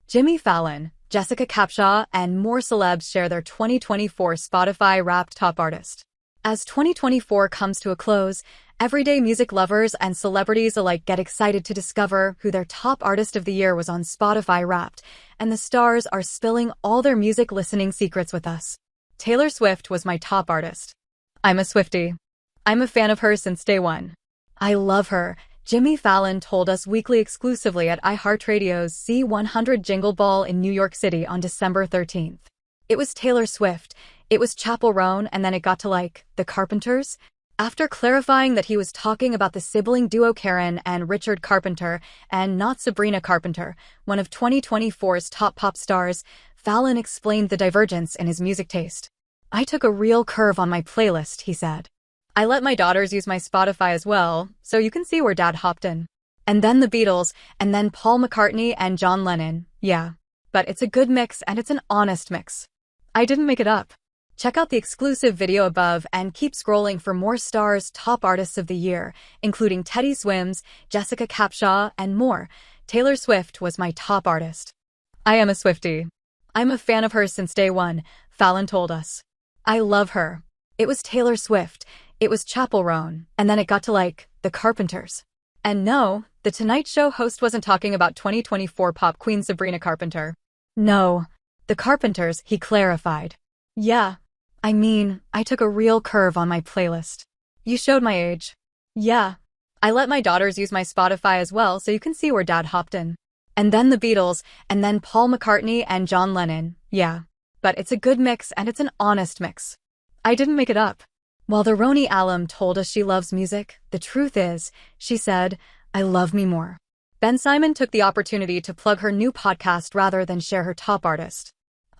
Jimmy Fallon, Jessica Capshaw, and more celebs share their 2024 Spotify Wrapped Top Artist. As 2024 comes to a close, everyday music lovers and celebrities alike get excited to discover who their top artist of the year was on Spotify Wrapped, and the stars are spilling all their music listening secrets with us. Taylor Swift was my top artist. I'm a Swiftie. I'm a fan of hers since day one. I love her, Jimmy Fallon told us weekly exclusively at iHeartRadio's C100 Jingle Ball in New York City on December 13th. It was Taylor Swift, it was Chappell Roan, and then it got to the Carpenters? After clarifying that he was talking about the sibling duo Karen and Richard Carpenter, and not Sabrina Carpenter, one of 2024's top pop stars, Fallon explained the divergence in his music taste. I took a real curve on my playlist, he said. I let my daughters use my Spotify as well, so you can see where Dad hopped in. And then the Beatles, and then Paul McCartney and John Lennon, yeah. But it's a good mix and it's an honest mix. I didn't make it up. Check out the exclusive video above and keep scrolling for more stars' top artists of the year, including Teddy Swims, Jessica Capshaw, and more. Taylor Swift was my top artist. I am a Swiftie. I'm a fan of hers since day one, Fallon told us. I love her. It was Taylor Swift, it was Chappell Roan, and then it got to the Carpenters. And no, the Tonight Show host wasn't talking about 2024 pop queen Sabrina Carpenter. No, the Carpenters, he clarified. Yeah, I took a real curve on my playlist. You showed my age. Yeah, I let my daughters use my Spotify as well, so you can see where Dad hopped in. And then the Beatles, and then Paul McCartney and John Lennon, yeah. But it's a good mix and it's an honest mix. I didn't make it up. While the Roni alum told us she loves music, the truth is, she said, I love me more. Ben Simon took the opportunity to plug her new podcast rather than share her top artist.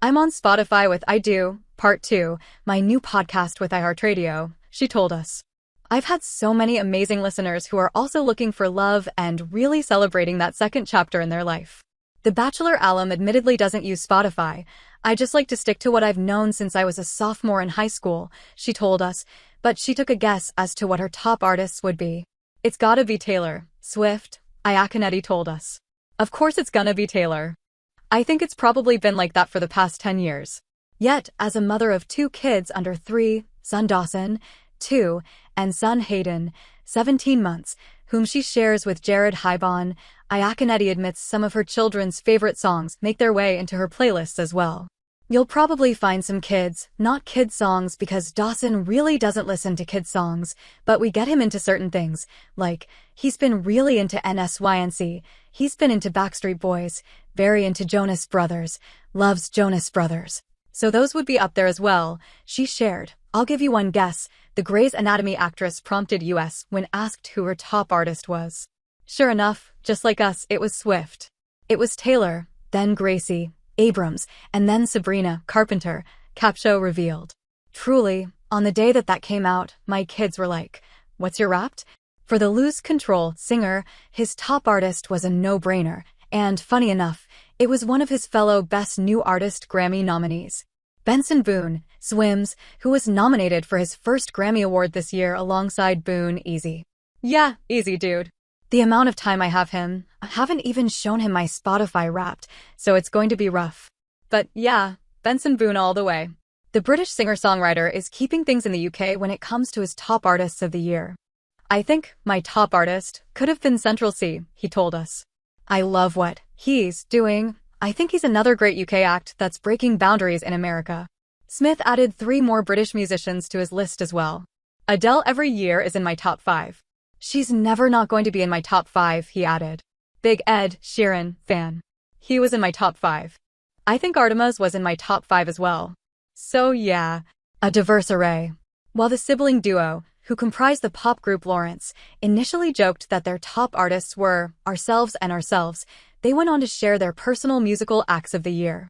I'm on Spotify with I Do, Part 2, my new podcast with iHeartRadio, she told us. I've had so many amazing listeners who are also looking for love and really celebrating that second chapter in their life. The Bachelor alum admittedly doesn't use Spotify. I just like to stick to what I've known since I was a sophomore in high school, she told us, but she took a guess as to what her top artists would be. It's gotta be Taylor Swift, Iaconetti told us. Of course it's gonna be Taylor. I think it's probably been like that for the past 10 years. Yet, as a mother of 2 kids under 3, son Dawson, 2, and son Hayden, 17 months, whom she shares with Jared Hybon, Iaconetti admits some of her children's favorite songs make their way into her playlists as well. You'll probably find some not kids songs because Dawson really doesn't listen to kids songs, but we get him into certain things, like, he's been really into NSYNC, he's been into Backstreet Boys, very into Jonas Brothers, loves Jonas Brothers. So those would be up there as well, she shared. I'll give you one guess, the Grey's Anatomy actress prompted us when asked who her top artist was. Sure enough, just like us, it was Swift. It was Taylor, then Gracie, Abrams, and then Sabrina Carpenter, Capshaw revealed. Truly, on the day that came out, my kids were like, what's your Wrapped? For the Lose Control singer, his top artist was a no-brainer, and funny enough, it was one of his fellow Best New Artist Grammy nominees. Benson Boone, Swims, who was nominated for his first Grammy Award this year alongside Boone. Easy. Yeah, easy dude. The amount of time I have him, I haven't even shown him my Spotify Wrapped, so it's going to be rough. But yeah, Benson Boone all the way. The British singer-songwriter is keeping things in the UK when it comes to his top artists of the year. I think my top artist could have been Central C, he told us. I love what he's doing. I think he's another great UK act that's breaking boundaries in America. Smith added 3 more British musicians to his list as well. Adele every year is in my top 5. She's never not going to be in my top 5, he added. Big Ed Sheeran, fan. He was in my top 5. I think Artemis was in my top 5 as well. So yeah, a diverse array. While the sibling duo, who comprised the pop group Lawrence, initially joked that their top artists were ourselves and ourselves, they went on to share their personal musical acts of the year.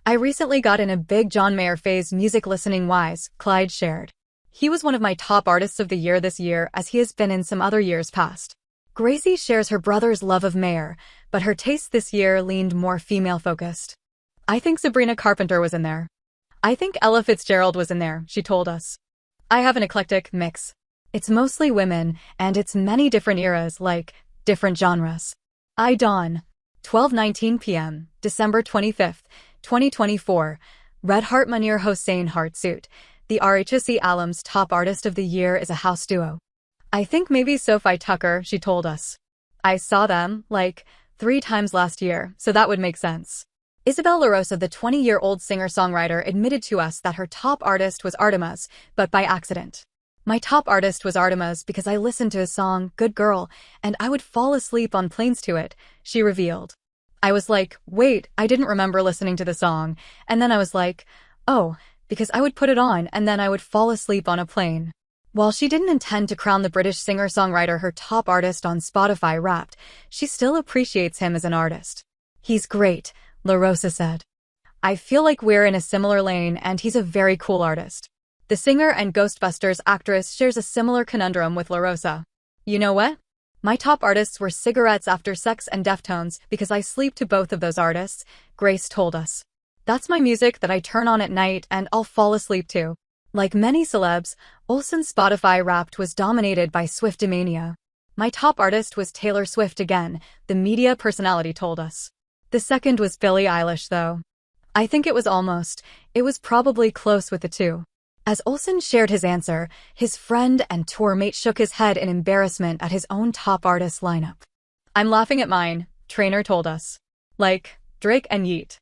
I recently got in a big John Mayer phase music listening wise, Clyde shared. He was one of my top artists of the year this year as he has been in some other years past. Gracie shares her brother's love of Mayer, but her tastes this year leaned more female-focused. I think Sabrina Carpenter was in there. I think Ella Fitzgerald was in there, she told us. I have an eclectic mix. It's mostly women, and it's many different eras, different genres. I Dawn. 12:19 p.m., December 25th, 2024. Red Heart Munir Hossein Heartsuit. The RHC Alam's top artist of the year is a house duo. I think maybe Sophie Tucker, she told us. I saw them, like, 3 times last year, so that would make sense. Isabel La Rosa, the 20-year-old singer-songwriter, admitted to us that her top artist was Artemis, but by accident. My top artist was Artemis because I listened to his song, Good Girl, and I would fall asleep on planes to it, she revealed. I was like, wait, I didn't remember listening to the song, and then I was like, oh, because I would put it on and then I would fall asleep on a plane. While she didn't intend to crown the British singer-songwriter her top artist on Spotify Wrapped, she still appreciates him as an artist. He's great, La Rosa said. I feel like we're in a similar lane and he's a very cool artist. The singer and Ghostbusters actress shares a similar conundrum with La Rosa. You know what? My top artists were Cigarettes After Sex and Deftones because I sleep to both of those artists, Grace told us. That's my music that I turn on at night and I'll fall asleep to. Like many celebs, Olsen's Spotify Wrapped was dominated by Swiftomania. My top artist was Taylor Swift again, the media personality told us. The second was Billie Eilish though. I think it was probably close with the two. As Olsen shared his answer, his friend and tour mate shook his head in embarrassment at his own top artist lineup. I'm laughing at mine, Trainer told us. Like, Drake and Yeet.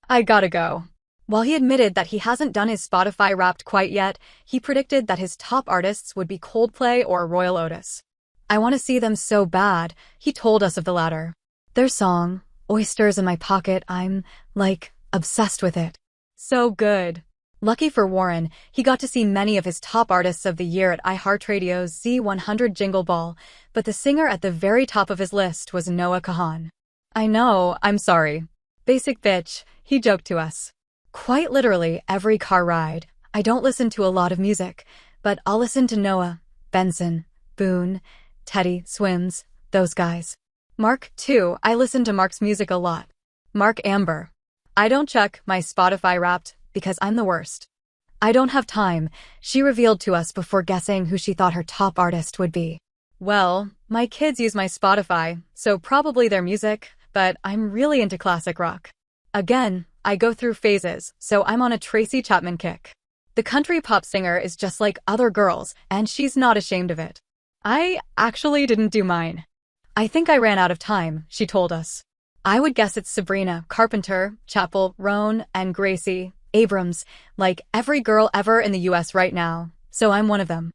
I gotta go. While he admitted that he hasn't done his Spotify Wrapped quite yet, he predicted that his top artists would be Coldplay or Royal Otis. I want to see them so bad, he told us of the latter. Their song, Oysters in My Pocket, I'm, like, obsessed with it. So good. Lucky for Warren, he got to see many of his top artists of the year at iHeartRadio's Z100 Jingle Ball, but the singer at the very top of his list was Noah Kahan. I know, I'm sorry. Basic bitch, he joked to us. Quite literally every car ride. I don't listen to a lot of music, but I'll listen to Noah, Benson, Boone, Teddy, Swims, those guys. Mark, too, I listen to Mark's music a lot. Mark Amber. I don't check my Spotify Wrapped because I'm the worst. I don't have time, she revealed to us before guessing who she thought her top artist would be. Well, my kids use my Spotify, so probably their music, but I'm really into classic rock. Again, I go through phases, so I'm on a Tracy Chapman kick. The country pop singer is just like other girls, and she's not ashamed of it. I actually didn't do mine. I think I ran out of time, she told us. I would guess it's Sabrina, Carpenter, Chappell, Roan, and Gracie, Abrams, like every girl ever in the US right now, so I'm one of them.